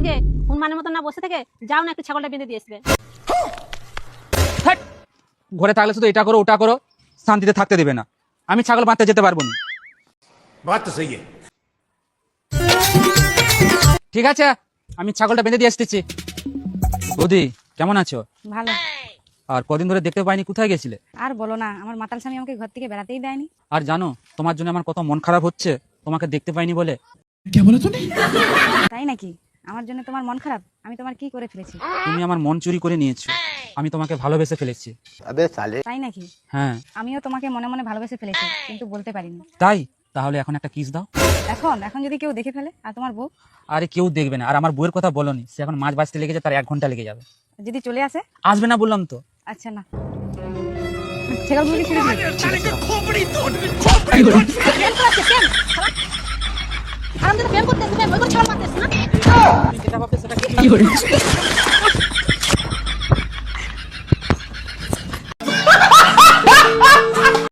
যে হুনমানের মতো না বসে থেকে যাও না একটু ছাগলটা বেঁধে দিয়ে আসবে। হ্যাট! ঘরে থাকলে শুধু এটা করো ওটা করো, শান্তিতে থাকতে দেবে না। আমি ছাগল বাঁধতে যেতে পারবো না। बात तो सही है। ঠিক আছে, আমি ছাগলটা বেঁধে দিয়ে আসতেছি। বৌদি কেমন আছো? ভালো। আর কদিন ধরে দেখতে পাইনি, কোথায় গেছিলে? আর বলো না, আমার মাতাল স্বামী আমাকে ঘর থেকে বেড়াতেই দেয়নি। আর জানো তোমার জন্য আমার কত মন খারাপ হচ্ছে, তোমাকে দেখতে পাইনি বলে। তাই নাকি? আমার জন্য তোমার মন খারাপ? আমি তোমার কি করে ফেলেছি? তুমি আমার মন চুরি করে নিয়েছো, আমি তোমাকে ভালোবেসে ফেলেছি। তাই নাকি? হ্যাঁ। আমিও তোমাকে মনে মনে ভালোবেসে ফেলেছি, কিন্তু বলতে পারিনি। তাই? তাহলে এখন একটা কিস দাও। এখন যদি কেউ দেখে ফেলে, আর তোমার বউ? আরে কেউ দেখবে না, আর আমার বউয়ের কথা বলনি, সে এখন মাছ বাঁচতে লেগেছে, তার 1 ঘন্টা লেগে যাবে। যদি চলে আসে? আসবে না বললাম তো। আচ্ছা না, ছাগলগুলোকে ছেড়ে দিই। আর আমি তো প্রেম করতে এসে প্রেম করে ছাগল মারতে এসে না। তুমি যেটা ভাবছো সেটা কি?